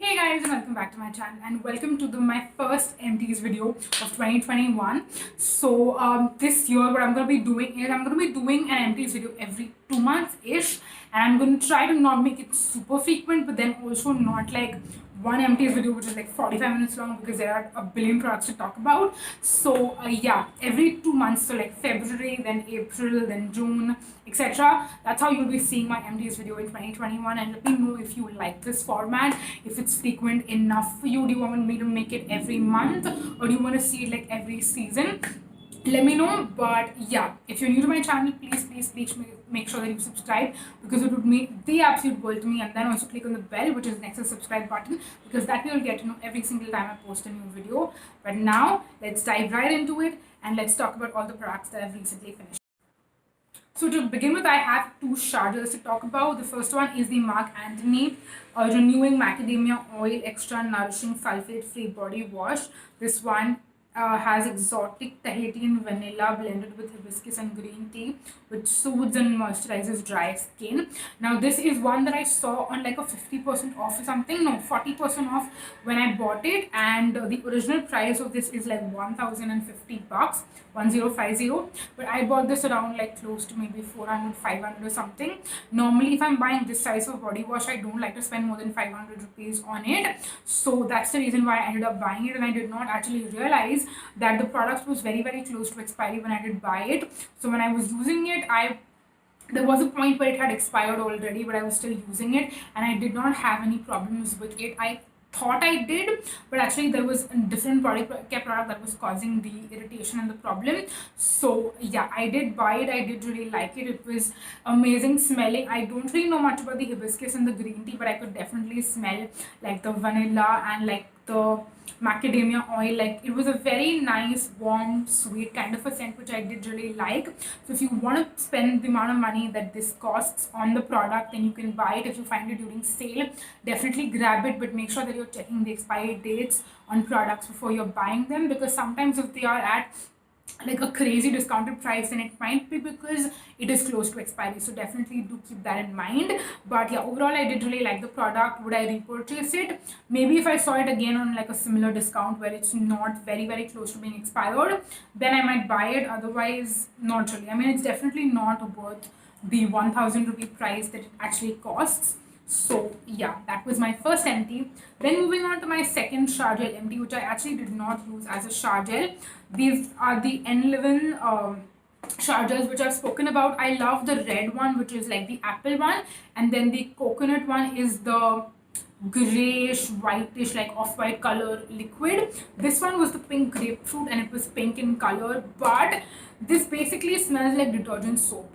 Hey guys, and welcome back to my channel and welcome to my first Empties video of 2021. So this year what I'm going to be doing is I'm going to be doing an Empties video every 2 months ish, and I'm going to try to not make it super frequent, but then also not like one Empties video which is like 45 minutes long, because there are a billion products to talk about. So yeah, every 2 months, so like February, then April, then June, etc. That's how you'll be seeing my Empties video in 2021. And let me know if you like this format, if it's frequent enough for you. Do you want me to make it every month, or do you want to see it like every season? Let me know. But yeah, if you're new to my channel, please make sure that you subscribe, because it would mean the absolute world to me. And then also click on the bell, which is next to the subscribe button, because that way you'll get to know every single time I post a new video. But now let's dive right into it, and let's talk about all the products that I've recently finished. So to begin with, I have two chargers to talk about. The first one is the Mark Anthony Renewing Macadamia Oil Extra Nourishing Sulfate Free Body Wash. This one has exotic Tahitian vanilla blended with hibiscus and green tea, which soothes and moisturizes dry skin. Now this is one that I saw on like a 50% off or something, no, 40% off when I bought it, and the original price of this is like 1,050 bucks, 1050, but I bought this around like close to maybe 400, 500 or something. Normally if I'm buying this size of body wash, I don't like to spend more than 500 rupees on it, so that's the reason why I ended up buying it. And I did not actually realize that the product was very close to expiry when I did buy it. So when I was using it, there was a point where it had expired already, but I was still using it and I did not have any problems with it. I thought I did, but actually there was a different body care product that was causing the irritation and the problem. So yeah, I did buy it. I did really like it. It was amazing smelling. I don't really know much about the hibiscus and the green tea, but I could definitely smell like the vanilla and like the macadamia oil. Like it was a very nice, warm, sweet kind of a scent, which I did really like. So if you want to spend the amount of money that this costs on the product, then you can buy it. If you find it during sale, definitely grab it, but make sure that you're checking the expiry dates on products before you're buying them, because sometimes if they are at like a crazy discounted price, then it might be because it is close to expiry. So definitely do keep that in mind. But yeah, overall I did really like the product. Would I repurchase it? Maybe if I saw it again on like a similar discount where it's not very close to being expired, then I might buy it. Otherwise, not really. I mean, it's definitely not worth the 1,000 rupee price that it actually costs. So yeah, that was my first empty. Then moving on to my second shower gel empty, which I actually did not use as a shower gel. These are the N11 shower gels, which I've spoken about. I love the red one, which is like the apple one, and then the coconut one is the grayish whitish, like off-white color liquid. This one was the pink grapefruit and it was pink in color, but this basically smells like detergent soap.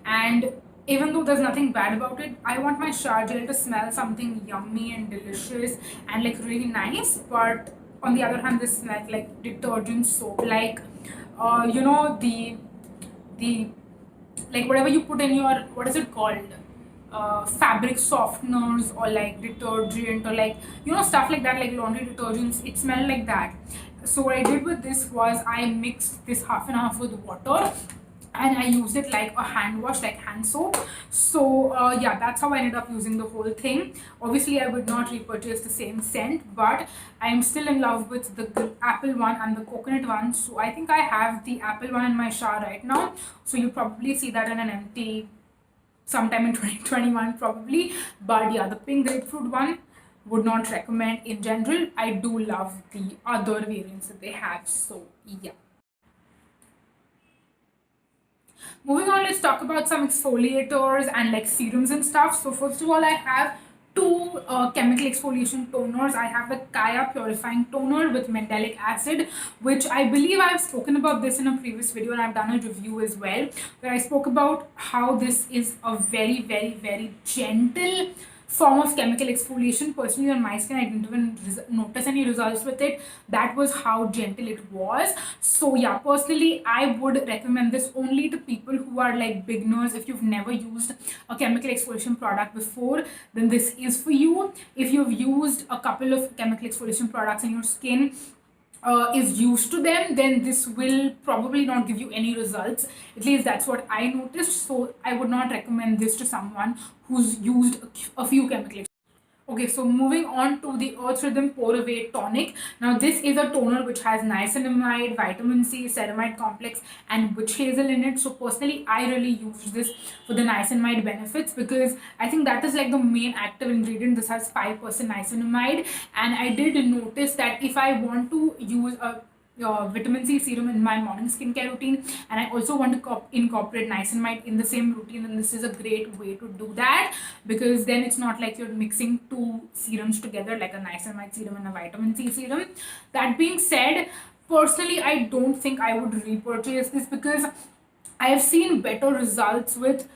And even though there's nothing bad about it, I want my shower gel to smell something yummy and delicious and like really nice. But on the other hand, this smells like detergent soap, like you know, the like whatever you put in your, what is it called, fabric softeners or like detergent, or like, you know, stuff like that, like laundry detergents. It smelled like that. So what I did with this was I mixed this half and half with water, and I used it like a hand wash, like hand soap. So yeah, that's how I ended up using the whole thing. Obviously I would not repurchase the same scent, but I am still in love with the apple one and the coconut one. So I think I have the apple one in my shower right now, so you'll probably see that in an empty sometime in 2021 probably. But yeah, the pink grapefruit one, would not recommend in general. I do love the other variants that they have. So yeah, moving on, let's talk about some exfoliators and like serums and stuff. So first of all, I have two chemical exfoliation toners. I have the Kaya Purifying Toner with Mandelic Acid, which I believe I've spoken about this in a previous video, and I've done a review as well, where I spoke about how this is a very gentle form of chemical exfoliation. Personally, on my skin, I didn't even notice any results with it. That was how gentle it was. So yeah, personally, I would recommend this only to people who are like beginners. If you've never used a chemical exfoliation product before, then this is for you. If you've used a couple of chemical exfoliation products and your skin is used to them, then this will probably not give you any results. At least that's what I noticed. So I would not recommend this to someone who's used a few chemicals. Okay, so moving on to the Earth Rhythm Pour Away Tonic. Now, this is a toner which has niacinamide, vitamin C, ceramide complex, and witch hazel in it. So, personally, I really use this for the niacinamide benefits because I think that is like the main active ingredient. This has 5% niacinamide, and I did notice that if I want to use a vitamin C serum in my morning skincare routine, and I also want to incorporate niacinamide in the same routine, and this is a great way to do that because then it's not like you're mixing two serums together like a niacinamide serum and a vitamin C serum. That being said, personally, I don't think I would repurchase this because I have seen better results with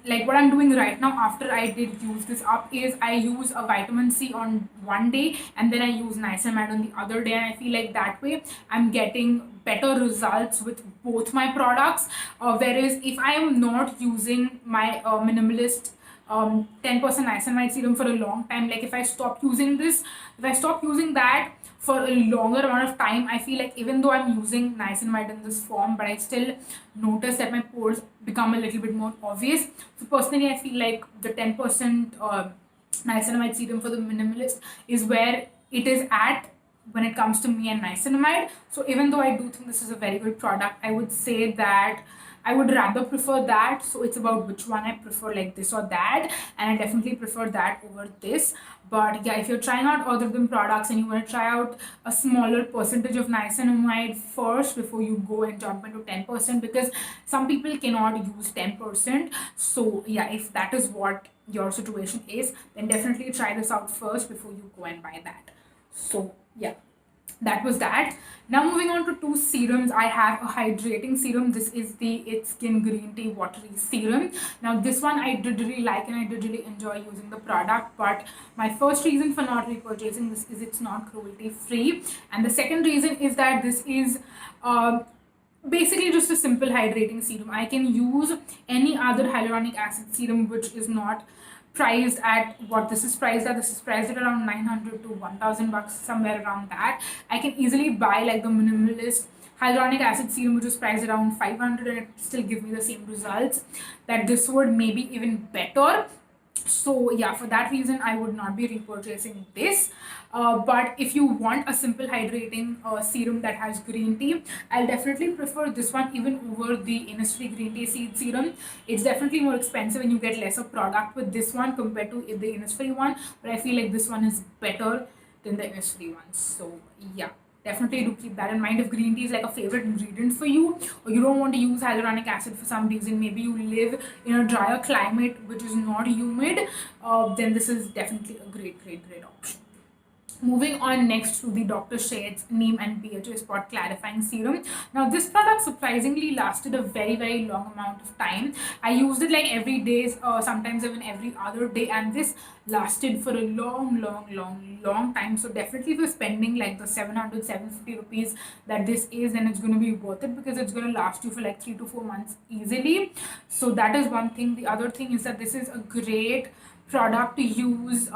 like what I'm doing right now after I did use this up is I use a vitamin C on one day and then I use niacinamide on the other day, and I feel like that way I'm getting better results with both my products. Whereas if I am not using my minimalist 10% niacinamide serum for a long time, like if I stop using this, if I stop using that for a longer amount of time, I feel like even though I'm using niacinamide in this form, but I still notice that my pores become a little bit more obvious. So personally, I feel like the 10% niacinamide serum for the minimalist is where it is at when it comes to me and niacinamide. So even though I do think this is a very good product, I would say that I would rather prefer that. So it's about which one I prefer, like this or that, and I definitely prefer that over this. But yeah, if you're trying out all of them products and you want to try out a smaller percentage of niacinamide first before you go and jump into 10%, because some people cannot use 10%. So yeah, if that is what your situation is, then definitely try this out first before you go and buy that. So yeah, that was that. Now moving on to two serums, I have a hydrating serum. This is the It's Skin Green Tea Watery Serum. Now this one I did really like and I did really enjoy using the product, but my first reason for not repurchasing this is it's not cruelty free, and the second reason is that this is basically just a simple hydrating serum. I can use any other hyaluronic acid serum which is not priced at what this is priced at. This is priced at around 900 to 1000 bucks, somewhere around that. I can easily buy like the minimalist hyaluronic acid serum which is priced around 500 and it still give me the same results that this would, maybe even better. So yeah, for that reason I would not be repurchasing this. But if you want a simple hydrating serum that has green tea, I'll definitely prefer this one even over the Innisfree green tea seed serum. It's definitely more expensive and you get lesser product with this one compared to the Innisfree one, but I feel like this one is better than the Innisfree one. So yeah, definitely do keep that in mind. If green tea is like a favorite ingredient for you, or you don't want to use hyaluronic acid for some reason, maybe you live in a drier climate which is not humid, then this is definitely a great option. Moving on next to the Dr. Sheth's Neem and BHA Spot Clarifying Serum. Now this product surprisingly lasted a very long amount of time. I used it like every day, sometimes even every other day, and this lasted for a long time. So definitely if you're spending like the 700-750 rupees that this is, then it's going to be worth it because it's going to last you for like 3 to 4 months easily. So that is one thing. The other thing is that this is a great product to use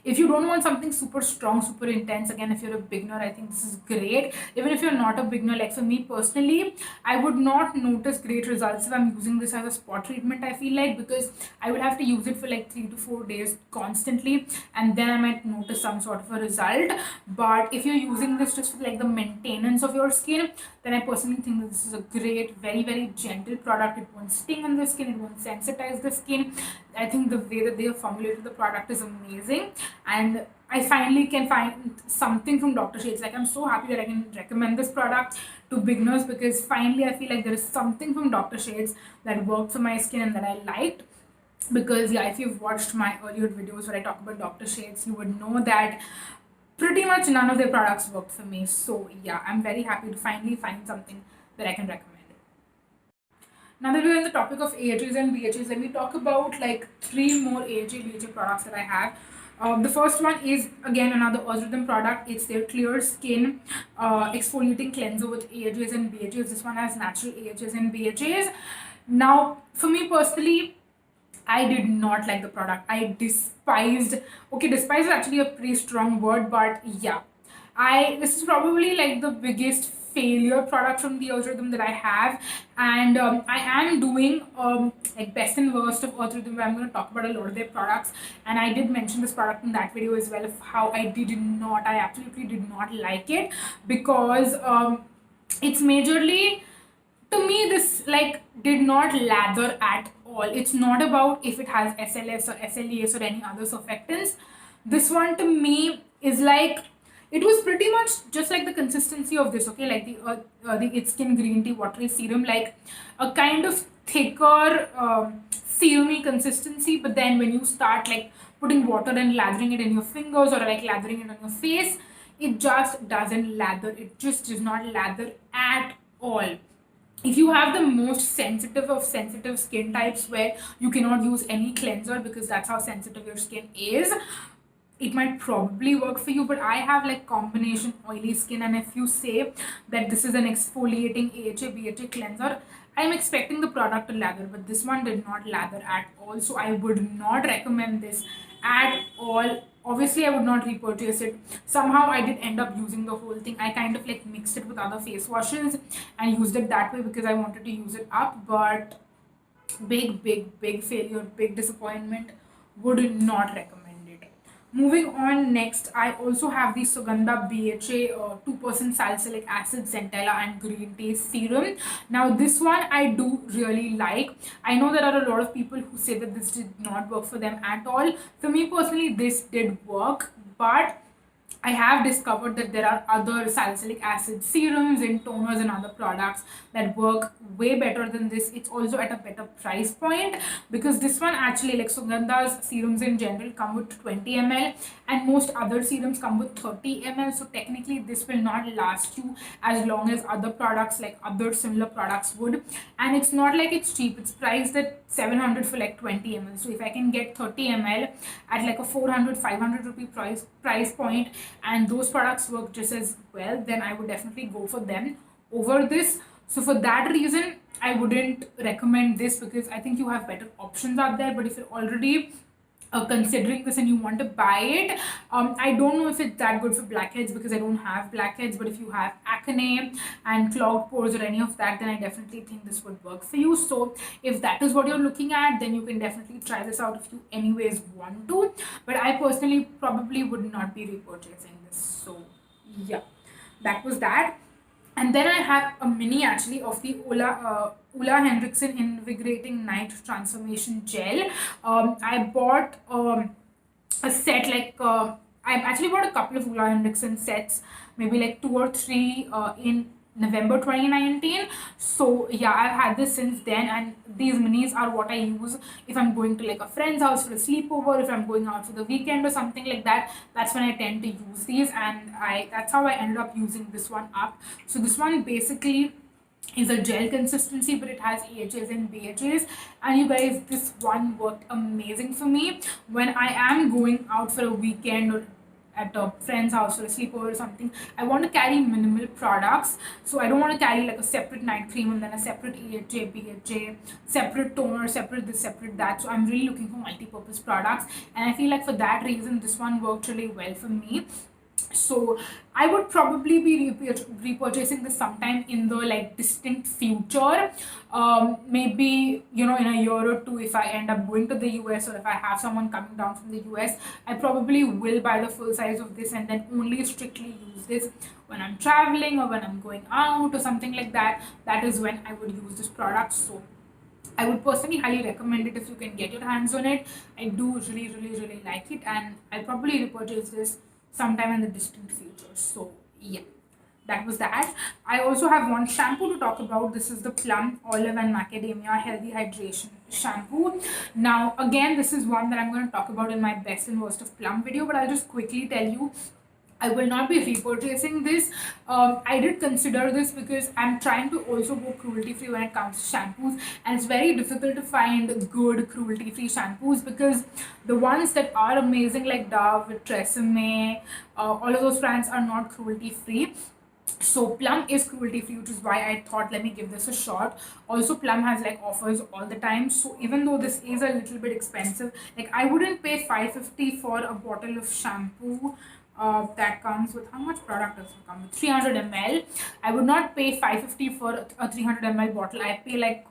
if you don't want something super strong, super intense. Again, if you're a beginner, I think this is great. Even if you're not a beginner, like for me personally, I would not notice great results if I'm using this as a spot treatment, I feel like, because I would have to use it for like 3 to 4 days constantly and then I might notice some sort of a result. But if you're using this just for like the maintenance of your skin, then I personally think that this is a great, very gentle product. It won't sting on the skin, it won't sensitize the skin. I think the way that they have formulated the product is amazing, and I finally can find something from Dr. Sheth's. Like, I'm so happy that I can recommend this product to beginners because finally I feel like there is something from Dr. Sheth's that worked for my skin and that I liked. Because yeah, if you've watched my earlier videos where I talk about Dr. Sheth's, you would know that pretty much none of their products worked for me. So yeah, I'm very happy to finally find something that I can recommend. Now that we're on the topic of AHAs and BHAs, let me talk about like 3 more AHA BHA products that I have. The first one is again another Earth Rhythm product. It's their Clear Skin Exfoliating Cleanser with AHAs and BHAs. This one has natural AHAs and BHAs. Now, for me personally, I did not like the product. I despised. Okay, despise is actually a pretty strong word, but yeah, this is probably like the biggest failure product from the Earth Rhythm that I have, and I am doing like best and worst of Earth Rhythm, where I'm going to talk about a lot of their products. And I did mention this product in that video as well, of how I absolutely did not like it, because it's majorly, to me, this like did not lather at all. It's not about if it has SLS or SLES or any other surfactants. This one to me is like, it was pretty much just like the consistency of this, okay, like the It's Skin green tea watery serum, like a kind of thicker serumy consistency. But then when you start like putting water and lathering it in your fingers, or like lathering it on your face, it just doesn't lather. It just does not lather at all. If you have the most sensitive of sensitive skin types, where you cannot use any cleanser because that's how sensitive your skin is, it might probably work for you. But I have like combination oily skin, and if you say that this is an exfoliating AHA BHA cleanser, I'm expecting the product to lather, but this one did not lather at all. So I would not recommend this at all. Obviously, I would not repurchase it. Somehow I did end up using the whole thing. I kind of like mixed it with other face washes and used it that way because I wanted to use it up. But big failure, big disappointment. Would not recommend it. Moving on, next, I also have the Sugandha BHA 2% salicylic acid centella and green tea serum. Now, this one I do really like. I know there are a lot of people who say that this did not work for them at all. For me personally, this did work, but I have discovered that there are other salicylic acid serums and toners and other products that work way better than this. It's also at a better price point, because this one actually, like Sugandha's serums in general, come with 20 ml, and most other serums come with 30 ml. So technically, this will not last you as long as other products, like other similar products, would. And it's not like it's cheap. It's priced at 700 for like 20 ml. So if I can get 30 ml at like a 400-500 rupee price point, and those products work just as well, then I would definitely go for them over this. So for that reason, I wouldn't recommend this, because I think you have better options out there. But if you're already considering this and you want to buy it, I don't know if it's that good for blackheads, because I don't have blackheads. But if you have acne and clogged pores or any of that, then I definitely think this would work for you. So if that is what you're looking at, then you can definitely try this out if you anyways want to. But I personally probably would not be repurchasing this. So yeah, that was that. And then I have a mini actually of the Ola Henriksen Invigorating Night Transformation Gel. I bought a set, like I actually bought a couple of Ola Henriksen sets, maybe like 2 or 3 in November 2019. So yeah, I've had this since then, and these minis are what I use if I'm going to like a friend's house for a sleepover, if I'm going out for the weekend or something like that. That's when I tend to use these, and that's how I ended up using this one up. So this one basically is a gel consistency, but it has AHAs and BHAs. And you guys, this one worked amazing for me when I am going out for a weekend or at a friend's house or a sleepover or something. I want to carry minimal products, so I don't want to carry like a separate night cream and then a separate AHA, BHA, separate toner, separate this, separate that. So I'm really looking for multi-purpose products, and I feel like for that reason this one worked really well for me. So I would probably be repurchasing this sometime in the like distant future. Maybe, you know, in a year or two, if I end up going to the US, or if I have someone coming down from the US, I probably will buy the full size of this and then only strictly use this when I'm traveling or when I'm going out or something like that. That is when I would use this product. So I would personally highly recommend it if you can get your hands on it. I do really like it, and I'll probably repurchase this sometime in the distant future. So yeah, that was that. I also have one shampoo to talk about. This is the Plum Olive and Macadamia Healthy Hydration Shampoo. Now again, this is one that I'm going to talk about in my best and worst of Plum video, but I'll just quickly tell you, I will not be repurchasing this. I did consider this because I'm trying to also go cruelty free when it comes to shampoos, and it's very difficult to find good cruelty free shampoos, because the ones that are amazing, like Dove, Tresemme, all of those brands are not cruelty free. So Plum is cruelty free, which is why I thought, let me give this a shot. Also, Plum has like offers all the time, so even though this is a little bit expensive, like I wouldn't pay 550 for a bottle of shampoo, That comes with, how much product does it come with? 300 ml. I would not pay 550 for a 300 ml bottle. I pay like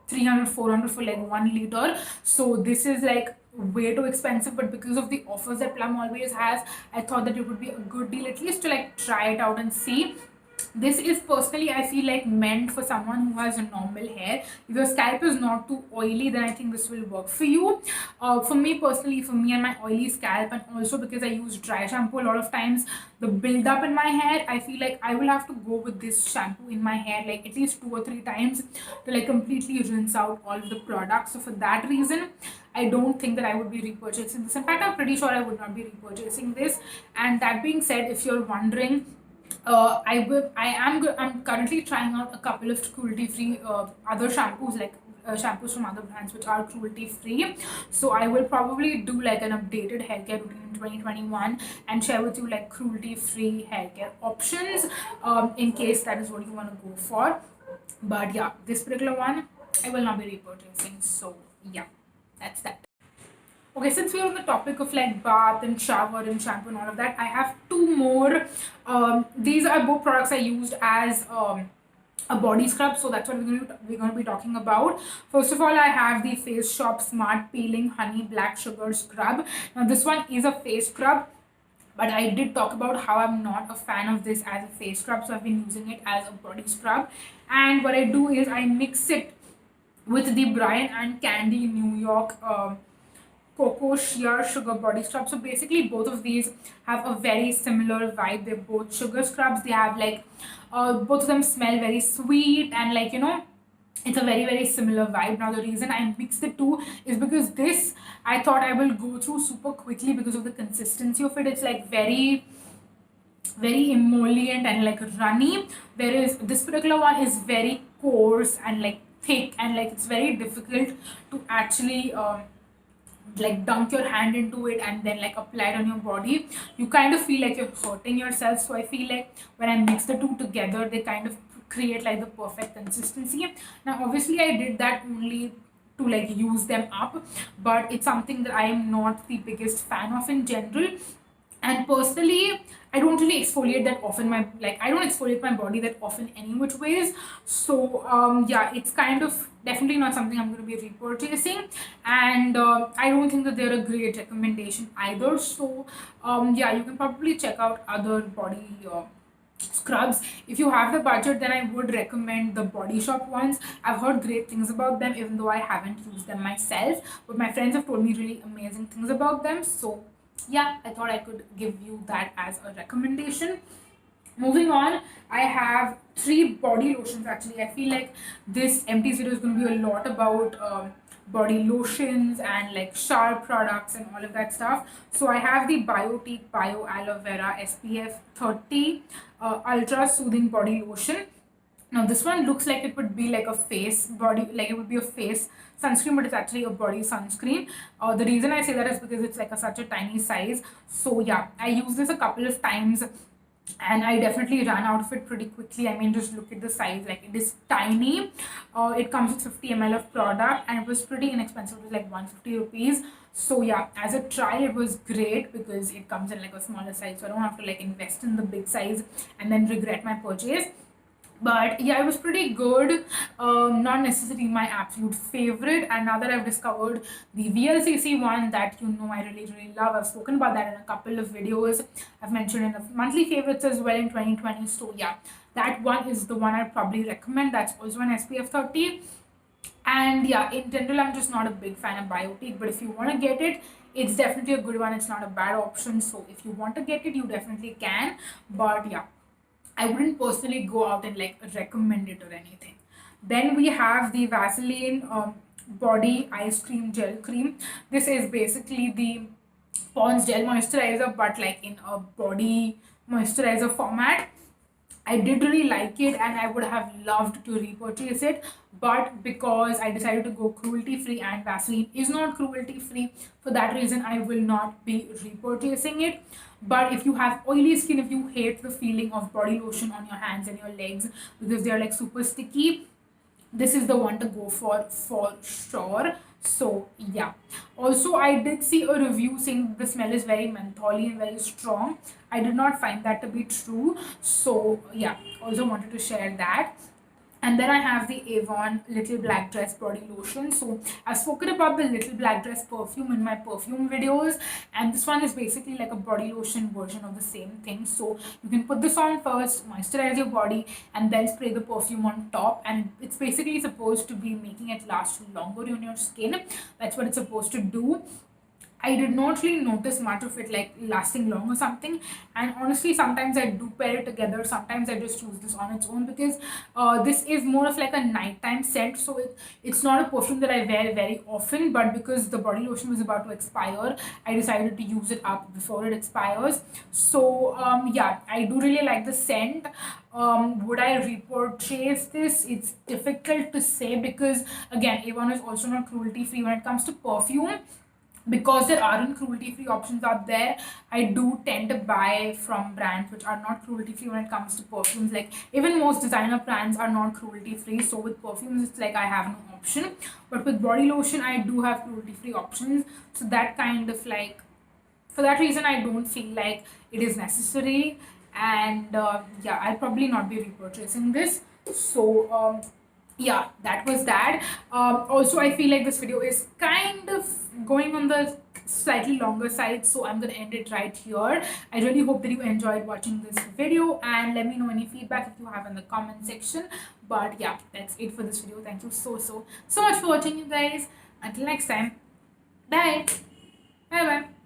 300, 400 for like 1 liter. So this is like way too expensive, but because of the offers that Plum always has, I thought that it would be a good deal at least to like try it out and see. This is personally, I feel like, meant for someone who has a normal hair. If your scalp is not too oily, then I think this will work for you. For me personally, for me and my oily scalp, and also because I use dry shampoo a lot of times, the build up in my hair, I feel like I will have to go with this shampoo in my hair like at least 2 or 3 times to like completely rinse out all of the products. So for that reason, I don't think that I would be repurchasing this. In fact, I'm pretty sure I would not be repurchasing this. And that being said, if you're wondering, I'm currently trying out a couple of cruelty-free other shampoos, like shampoos from other brands which are cruelty-free. So I will probably do like an updated hair care routine in 2021 and share with you like cruelty-free hair care options, in case that is what you want to go for. But yeah, this particular one I will not be repurchasing. So yeah, that's that. Okay, since we're on the topic of like bath and shower and shampoo and all of that, I have two more. These are both products I used as a body scrub, so that's what we're going to be talking about. First of all, I have the Face Shop Smart Peeling Honey Black Sugar Scrub. Now this one is a face scrub, but I did talk about how I'm not a fan of this as a face scrub, so I've been using it as a body scrub. And what I do is I mix it with the Brian and Candy New York Cocoa Sheer Sugar Body Scrub. So basically, both of these have a very similar vibe. They're both sugar scrubs. They have like, both of them smell very sweet, and like, it's a very very similar vibe. Now the reason I mix the two is because this, I thought I will go through super quickly because of the consistency of it. It's like very very emollient and like runny, whereas this particular one is very coarse and like thick, and like it's very difficult to actually like dunk your hand into it and then like apply it on your body. You kind of feel like you're hurting yourself. So I feel like when I mix the two together, they kind of create like the perfect consistency. Now obviously I did that only to like use them up, but it's something that I am not the biggest fan of in general. And personally, I don't really exfoliate that often. I don't exfoliate my body that often any which ways. So yeah, it's kind of definitely not something I'm going to be repurchasing, and I don't think that they're a great recommendation either. So yeah, you can probably check out other body scrubs. If you have the budget, then I would recommend the Body Shop ones. I've heard great things about them, even though I haven't used them myself, but my friends have told me really amazing things about them. So yeah, I thought I could give you that as a recommendation. Moving on, I have 3 body lotions actually. I feel like this empty video is going to be a lot about body lotions and like shower products and all of that stuff. So I have the Biotique Bio Aloe Vera SPF 30 Ultra Soothing Body Lotion. Now this one looks like it would be like a face body, like it would be a face sunscreen, but it's actually a body sunscreen. The reason I say that is because it's like such a tiny size. So yeah, I used this a couple of times and I definitely ran out of it pretty quickly. I mean, just look at the size, like it is tiny. It comes with 50 ml of product and it was pretty inexpensive. It was like 150 rupees. So yeah, as a trial, it was great because it comes in like a smaller size, so I don't have to like invest in the big size and then regret my purchase. But yeah, it was pretty good. Not necessarily my absolute favorite, and now that I've discovered the VLCC one that I really really love, I've spoken about that in a couple of videos. I've mentioned in the monthly favorites as well in 2020. So yeah, that one is the one I'd probably recommend. That's also an SPF 30. And yeah, in general, I'm just not a big fan of Biotique, but if you want to get it, it's definitely a good one. It's not a bad option. So if you want to get it, you definitely can. But yeah, I wouldn't personally go out and like recommend it or anything. Then we have the Vaseline Body Ice Cream Gel Cream. This is basically the Pond's Gel Moisturizer, but like in a body moisturizer format. I did really like it and I would have loved to repurchase it, but because I decided to go cruelty free and Vaseline is not cruelty free, for that reason I will not be repurchasing it. But if you have oily skin, if you hate the feeling of body lotion on your hands and your legs because they are like super sticky, this is the one to go for sure. So yeah. Also, I did see a review saying the smell is very mentholy and very strong. I did not find that to be true. So yeah, also wanted to share that. And then I have the Avon Little Black Dress body lotion. So I've spoken about the Little Black Dress perfume in my perfume videos, and this one is basically like a body lotion version of the same thing. So you can put this on first, moisturize your body, and then spray the perfume on top. And it's basically supposed to be making it last longer on your skin. That's what it's supposed to do. I did not really notice much of it like lasting long or something. And honestly, sometimes I do pair it together. Sometimes I just use this on its own because this is more of like a nighttime scent. So it's not a perfume that I wear very often. But because the body lotion was about to expire, I decided to use it up before it expires. So yeah, I do really like the scent. Would I repurchase this? It's difficult to say because again, Avon is also not cruelty free when it comes to perfume. Because there aren't cruelty free options out there, I do tend to buy from brands which are not cruelty free when it comes to perfumes. Like even most designer brands are not cruelty free, so with perfumes it's like I have no option. But with body lotion I do have cruelty free options, so that kind of like, for that reason I don't feel like it is necessary. And yeah, I'll probably not be repurchasing this. So yeah, that was that. Also, I feel like this video is kind of going on the slightly longer side, so I'm gonna end it right here. I really hope that you enjoyed watching this video, and let me know any feedback if you have in the comment section. But yeah, that's it for this video. Thank you so much for watching, you guys. Until next time, bye. Bye bye.